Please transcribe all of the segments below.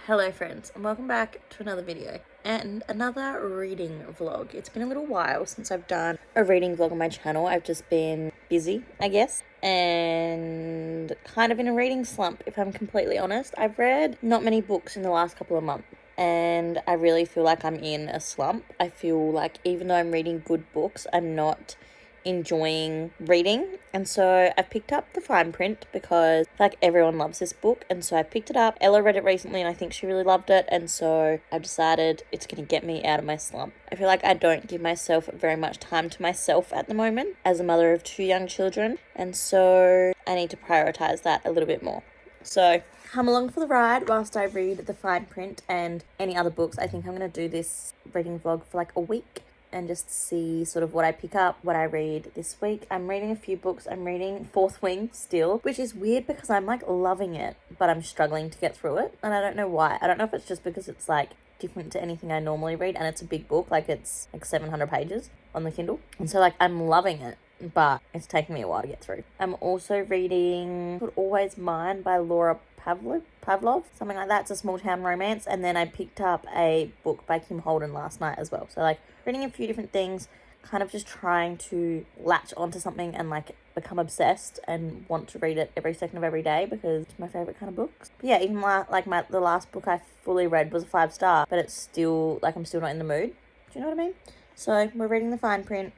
Hello friends, and welcome back to another video and another reading vlog. It's been a little while since I've done a reading vlog on my channel. I've just been busy, I guess, and kind of in a reading slump, if I'm completely honest. I've read not many books in the last couple of months, and I really feel like I'm in a slump. I feel like even though I'm reading good books, I'm not enjoying reading, and so I picked up The Fine Print because like everyone loves this book, and so I picked it up. Ella read it recently and I think she really loved it, and so I've decided it's going to get me out of my slump. I feel like I don't give myself very much time to myself at the moment as a mother of 2 young children, and so I need to prioritize that a little bit more. So come along for the ride whilst I read The Fine Print and any other books. I think I'm going to do this reading vlog for like a week and just see sort of what I pick up, what I read this week. I'm reading a few books. I'm reading Fourth Wing still, which is weird because I'm like loving it, but I'm struggling to get through it. And I don't know why. I don't know if it's just because it's like different to anything I normally read, and it's a big book, like it's like 700 pages on the Kindle. And so like I'm loving it, but it's taking me a while to get through. I'm also reading Always Mine by Laura Pavlov, something like that. It's a small town romance. And then I picked up a book by Kim Holden last night as well. So like reading a few different things, kind of just trying to latch onto something and like become obsessed and want to read it every second of every day because it's my favorite kind of books. But yeah, even the last book I fully read was a 5-star, but it's still like I'm still not in the mood. Do you know what I mean? So we're reading The Fine Print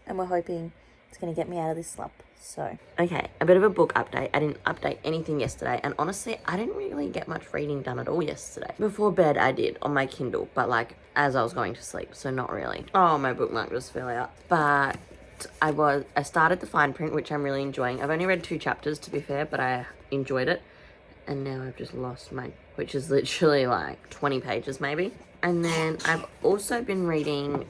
and we're hoping it's going to get me out of this slump. So, okay, a bit of a book update. I didn't update anything yesterday, and honestly, I didn't really get much reading done at all yesterday. Before bed, I did on my Kindle, but like as I was going to sleep, so not really. Oh, my bookmark just fell out. But I started The Fine Print, which I'm really enjoying. I've only read 2 chapters, to be fair, but I enjoyed it. And now I've just lost which is literally like 20 pages maybe. And then I've also been reading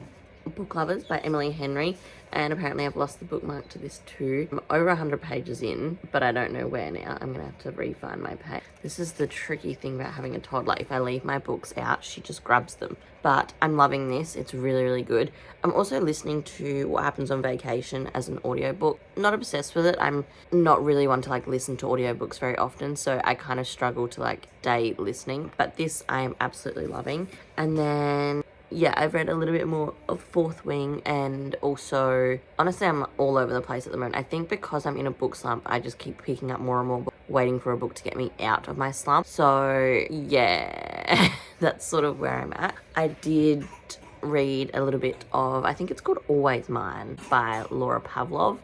Book Lovers by Emily Henry, and apparently I've lost the bookmark to this too. I'm over 100 pages in, but I don't know where now. I'm gonna have to re-find my page. This is the tricky thing about having a toddler. If I leave my books out, she just grabs them. But I'm loving this. It's really, really good. I'm also listening to What Happens on Vacation as an audiobook. Not obsessed with it. I'm not really one to like listen to audiobooks very often, so I kind of struggle to like day listening. But this I am absolutely loving. And then yeah, I've read a little bit more of Fourth Wing, and also, honestly, I'm all over the place at the moment. I think because I'm in a book slump, I just keep picking up more and more books, waiting for a book to get me out of my slump. So, yeah, that's sort of where I'm at. I did read a little bit of, I think it's called Always Mine by Laura Pavlov.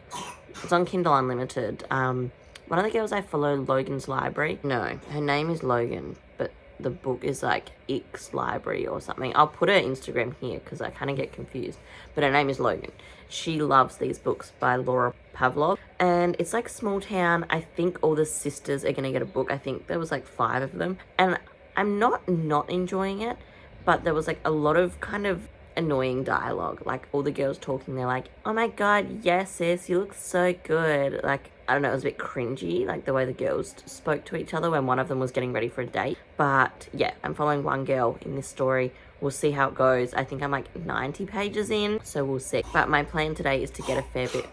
It's on Kindle Unlimited. One of the girls I follow, Logan's Library. No, her name is Logan, but the book is like X Library or something. I'll put her Instagram here because I kind of get confused, but her name is Logan. She loves these books by Laura Pavlov, and it's like small town. I think all the sisters are gonna get a book. I think there was like 5 of them, and I'm not enjoying it, but there was like a lot of kind of annoying dialogue, like all the girls talking, they're like, oh my god, yes sis, you look so good. Like, I don't know, it was a bit cringy, like the way the girls spoke to each other when one of them was getting ready for a date. But yeah, I'm following one girl in this story. We'll see how it goes. I think I'm like 90 pages in, so we'll see. But my plan today is to get a fair bit,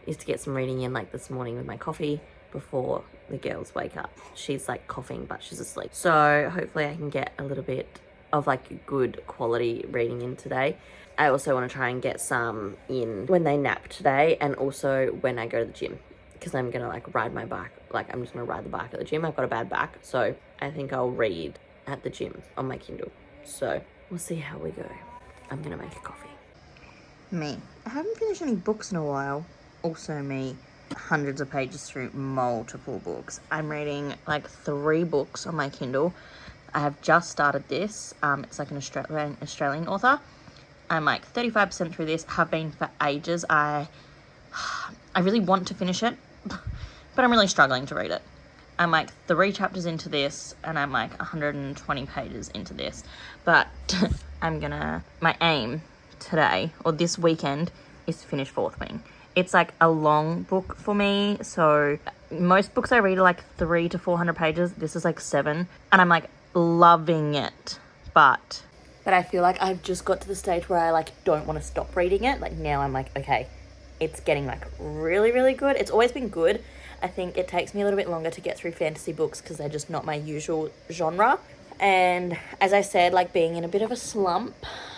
is to get some reading in like this morning with my coffee before the girls wake up. She's like coughing, but she's asleep. So hopefully I can get a little bit of like good quality reading in today. I also want to try and get some in when they nap today, and also when I go to the gym, because I'm gonna like ride my bike. Like I'm just gonna ride the bike at the gym. I've got a bad back, so I think I'll read at the gym on my Kindle. So we'll see how we go. I'm gonna make a coffee. Me, I haven't finished any books in a while. Also me, hundreds of pages through multiple books. I'm reading like 3 books on my Kindle. I have just started this. It's like an Australian author. I'm like 35% through this, have been for ages. I really want to finish it, but I'm really struggling to read it. I'm like 3 chapters into this, and I'm like 120 pages into this. But my aim today, or this weekend, is to finish Fourth Wing. It's like a long book for me, so most books I read are like 300 to 400 pages. This is like 7, and I'm like loving it, but I feel like I've just got to the stage where I like don't want to stop reading it. Like now I'm like, okay, it's getting like really, really good. It's always been good. I think it takes me a little bit longer to get through fantasy books because they're just not my usual genre. And as I said, like being in a bit of a slump,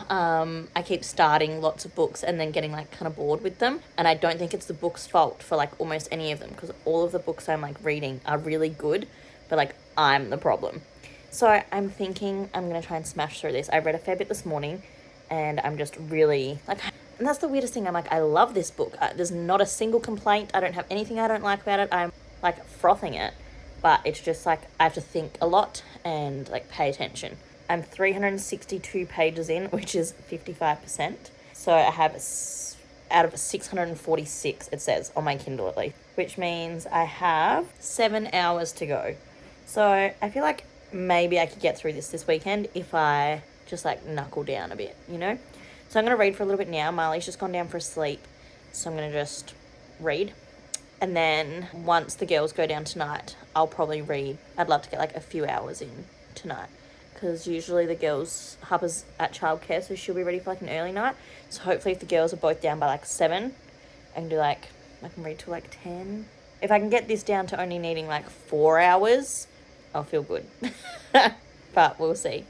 I keep starting lots of books and then getting like kind of bored with them. And I don't think it's the book's fault for like almost any of them, because all of the books I'm like reading are really good, but like I'm the problem. So I'm thinking I'm going to try and smash through this. I read a fair bit this morning and I'm just really like, and that's the weirdest thing. I'm like, I love this book. There's not a single complaint. I don't have anything I don't like about it. I'm like frothing it, but it's just like I have to think a lot and like pay attention. I'm 362 pages in, which is 55%. So I have out of 646, it says on my Kindle at least, which means I have 7 hours to go. So I feel like maybe I could get through this weekend if I just like knuckle down a bit, you know? So I'm going to read for a little bit now. Marley's just gone down for a sleep, so I'm going to just read. And then once the girls go down tonight, I'll probably read. I'd love to get like a few hours in tonight, because usually the girls, Harper's at childcare, so she'll be ready for like an early night. So hopefully if the girls are both down by like 7, I can read till like 10. If I can get this down to only needing like 4 hours, I'll feel good. But we'll see.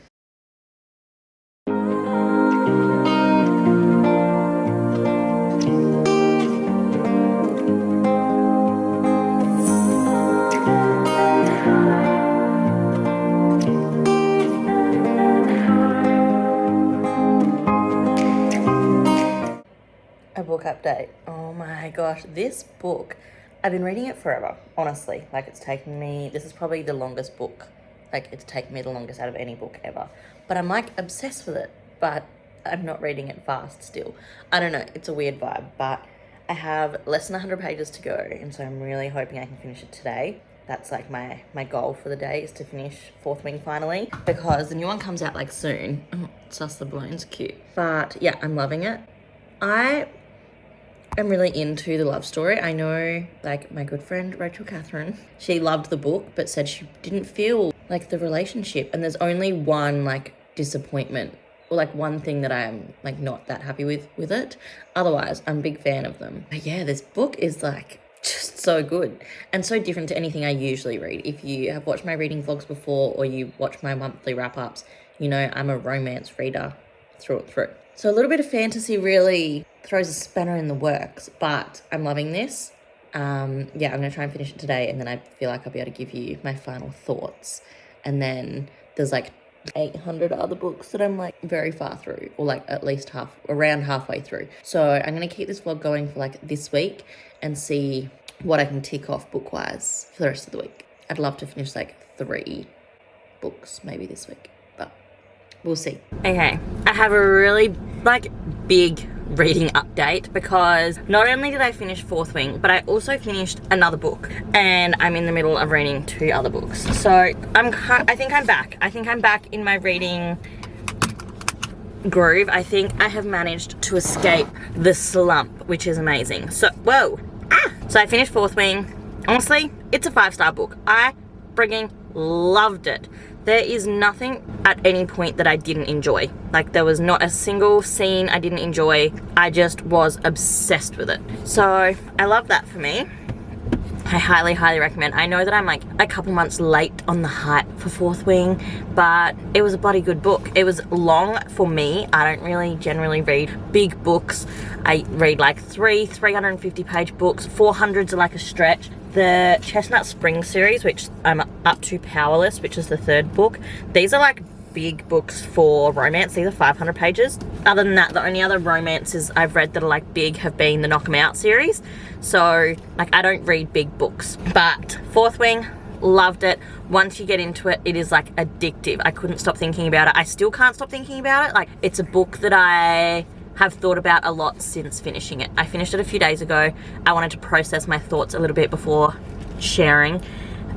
A book update. Oh my gosh, this book, I've been reading it forever, honestly. Like it's taken me, this is probably the longest book. Like it's taken me the longest out of any book ever. But I'm like obsessed with it, but I'm not reading it fast still. I don't know, it's a weird vibe, but I have less than 100 pages to go, and so I'm really hoping I can finish it today. That's like my goal for the day, is to finish Fourth Wing finally, because the new one comes out like soon. Oh, Sus the Balloon's cute. But yeah, I'm loving it. I'm really into the love story. I know like my good friend Rachel Catherine, she loved the book but said she didn't feel like the relationship, and there's only one like disappointment or like one thing that I'm like not that happy with it. Otherwise I'm a big fan of them. But yeah, this book is like just so good and so different to anything I usually read. If you have watched my reading vlogs before, or you watch my monthly wrap-ups, you know I'm a romance reader through and through. So a little bit of fantasy really throws a spanner in the works, but I'm loving this. Yeah, I'm going to try and finish it today, and then I feel like I'll be able to give you my final thoughts. And then there's like 800 other books that I'm like very far through, or like at least around halfway through. So I'm going to keep this vlog going for like this week and see what I can tick off book-wise for the rest of the week. I'd love to finish like 3 books maybe this week, but we'll see. Okay, I have a really like big reading update, because not only did I finish Fourth Wing, but I also finished another book, and I'm in the middle of reading 2 other books. So I think I'm back. I think I'm back in my reading groove. I think I have managed to escape the slump, which is amazing. So so I finished Fourth Wing. Honestly, it's a 5-star book. I frigging loved it. There is nothing at any point that I didn't enjoy. Like there was not a single scene I didn't enjoy. I just was obsessed with it. So I love that for me. I highly, highly recommend. I know that I'm like a couple months late on the hype for Fourth Wing, but it was a bloody good book. It was long for me. I don't really generally read big books. I read like 350 page books. 400s are like a stretch. The Chestnut Spring series, which I'm up to Powerless, which is the 3rd book. These are like big books for romance. These are 500 pages. Other than that, the only other romances I've read that are like big have been the Knock 'Em Out series. So like I don't read big books. But Fourth Wing, loved it. Once you get into it, it is like addictive. I couldn't stop thinking about it. I still can't stop thinking about it. Like it's a book that I have thought about a lot since finishing it. I finished it a few days ago. I wanted to process my thoughts a little bit before sharing.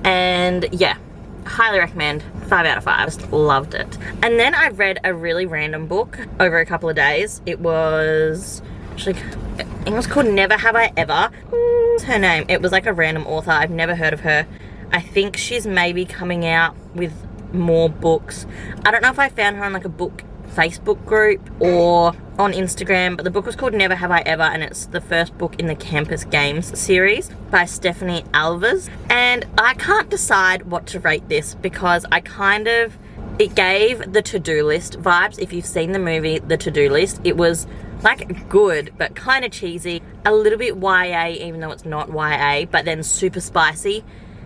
And yeah, highly recommend. 5 out of 5. Just loved it. And then I read a really random book over a couple of days. It was actually, it was called Never Have I Ever. What's her name? It was like a random author. I've never heard of her. I think she's maybe coming out with more books. I don't know if I found her on like a book Facebook group or on Instagram, but the book was called Never Have I Ever, and it's the first book in the Campus Games series by Stephanie Alves. And I can't decide what to rate this because it gave the To-Do List vibes. If you've seen the movie The To-Do List, it was like good but kind of cheesy, a little bit YA even though it's not YA, but then super spicy.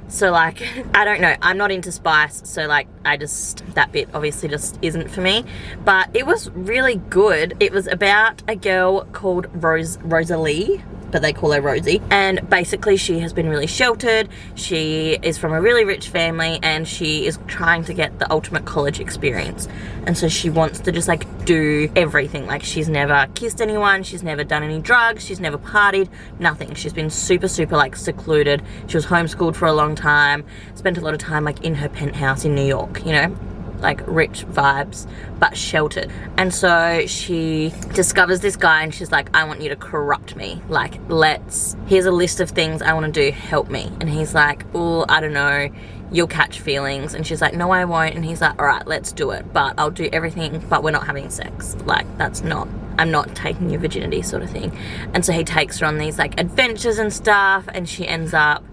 So like, I don't know, I'm not into spice, so like that bit obviously just isn't for me. But it was really good. It was about a girl called Rosalie, but they call her Rosie, and basically she has been really sheltered. She is from a really rich family and she is trying to get the ultimate college experience, and so she wants to just like do everything. Like, she's never kissed anyone, she's never done any drugs, she's never partied, nothing. She's been super like secluded. She was homeschooled for a long time, spent a lot of time like in her penthouse in New York, you know, like rich vibes but sheltered. And so she discovers this guy and she's like, I want you to corrupt me, like here's a list of things I want to do, help me. And he's like, oh, I don't know, you'll catch feelings. And she's like, no I won't. And he's like, all right, let's do it, but I'll do everything but we're not having sex. Like, I'm not taking your virginity, sort of thing. And so he takes her on these like adventures and stuff, and she ends up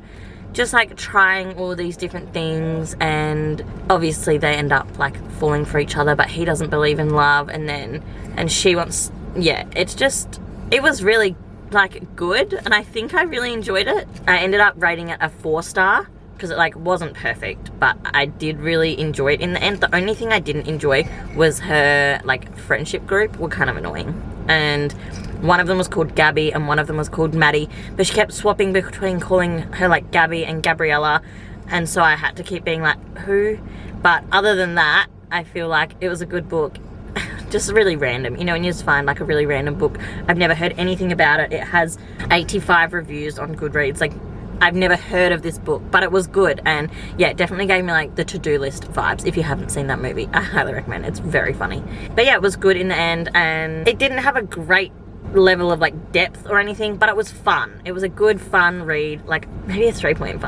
just like trying all these different things, and obviously they end up like falling for each other, but he doesn't believe in love, and she wants, yeah, it was really like good, and I think I really enjoyed it. I ended up rating it a 4-star because it like wasn't perfect, but I did really enjoy it in the end. The only thing I didn't enjoy was her like friendship group were kind of annoying, and one of them was called Gabby and one of them was called Maddie, but she kept swapping between calling her like Gabby and Gabriella, and so I had to keep being like, who? But other than that, I feel like it was a good book. Just really random, you know, and you just find like a really random book. I've never heard anything about it. It has 85 reviews on Goodreads. Like, I've never heard of this book, but it was good. And yeah, it definitely gave me like the To-Do List vibes. If you haven't seen that movie, I highly recommend it. It's very funny. But yeah, it was good in the end, and it didn't have a great level of like depth or anything, but it was fun. It was a good fun read, like maybe a 3.5.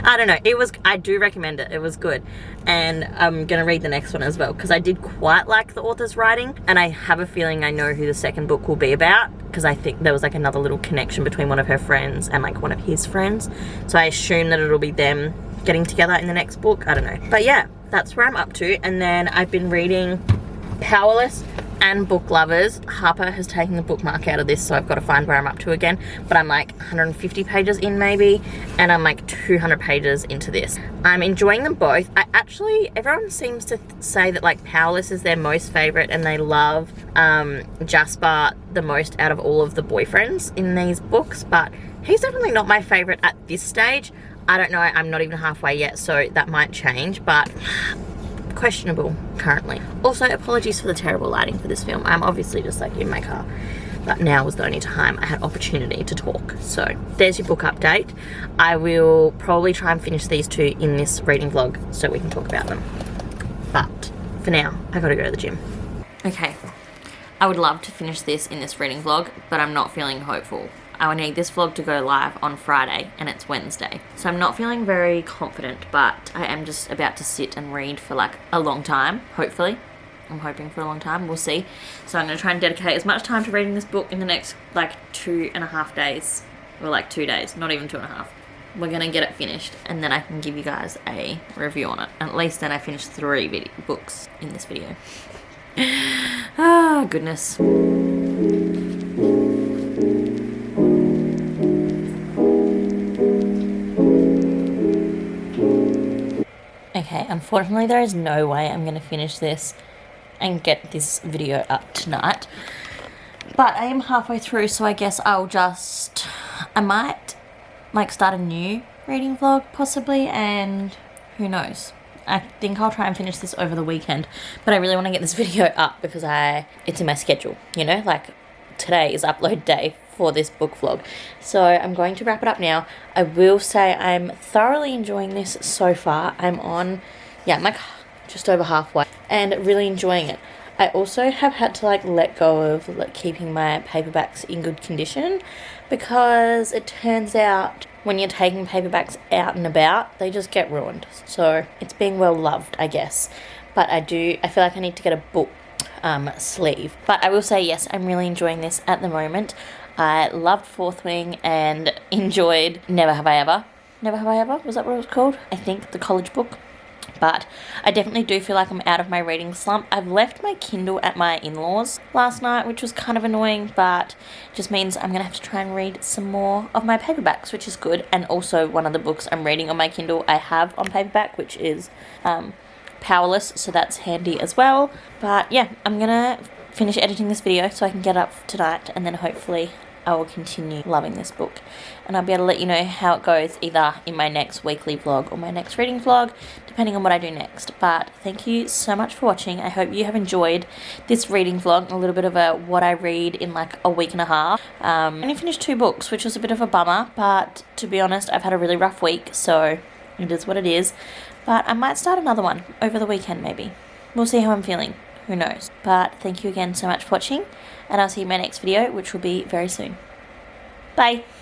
I don't know, I do recommend it. It was good, and I'm gonna read the next one as well because I did quite like the author's writing, and I have a feeling I know who the second book will be about because I think there was like another little connection between one of her friends and like one of his friends, so I assume that it'll be them getting together in the next book. I don't know, but yeah, that's where I'm up to. And then I've been reading Powerless and Book Lovers. Harper has taken the bookmark out of this, so I've got to find where I'm up to again, but I'm like 150 pages in maybe, and I'm like 200 pages into this. I'm enjoying them both. Everyone seems to say that like Powerless is their most favorite, and they love Jasper the most out of all of the boyfriends in these books, but he's definitely not my favorite at this stage. I don't know, I'm not even halfway yet, so that might change, but questionable currently. Also, apologies for the terrible lighting for this film. I'm obviously just like in my car, but now was the only time I had opportunity to talk. So there's your book update. I will probably try and finish these two in this reading vlog so we can talk about them, but for now I gotta go to the gym. Okay, I would love to finish this in this reading vlog, but I'm not feeling hopeful. I will need this vlog to go live on Friday, and it's Wednesday. So I'm not feeling very confident, but I am just about to sit and read for like a long time, hopefully. I'm hoping for a long time, we'll see. So I'm gonna try and dedicate as much time to reading this book in the next like 2.5 days, or like 2 days, not even 2.5. We're gonna get it finished, and then I can give you guys a review on it. And at least then I finished 3 books in this video. Oh, goodness. Okay, unfortunately there is no way I'm going to finish this and get this video up tonight, but I am halfway through, so I guess I might like start a new reading vlog possibly, and who knows. I think I'll try and finish this over the weekend, but I really want to get this video up because it's in my schedule, you know, like today is upload day for this book vlog. So I'm going to wrap it up now. I will say I'm thoroughly enjoying this so far. I'm like just over halfway and really enjoying it. I also have had to like let go of like keeping my paperbacks in good condition, because it turns out when you're taking paperbacks out and about, they just get ruined. So it's being well loved, I guess. But I feel like I need to get a book sleeve. But I will say, yes, I'm really enjoying this at the moment. I loved Fourth Wing and enjoyed Never Have I Ever. Never Have I Ever? Was that what it was called? I think, the college book. But I definitely do feel like I'm out of my reading slump. I've left my Kindle at my in-laws last night, which was kind of annoying, but it just means I'm going to have to try and read some more of my paperbacks, which is good. And also one of the books I'm reading on my Kindle I have on paperback, which is Powerless, so that's handy as well. But yeah, I'm going to finish editing this video so I can get up tonight, and then hopefully I will continue loving this book, and I'll be able to let you know how it goes either in my next weekly vlog or my next reading vlog, depending on what I do next. But thank you so much for watching. I hope you have enjoyed this reading vlog, a little bit of a what I read in like a week and a half. I only finished 2 books, which was a bit of a bummer, but to be honest, I've had a really rough week, so it is what it is. But I might start another one over the weekend maybe. We'll see how I'm feeling. Who knows? But thank you again so much for watching, and I'll see you in my next video, which will be very soon. Bye!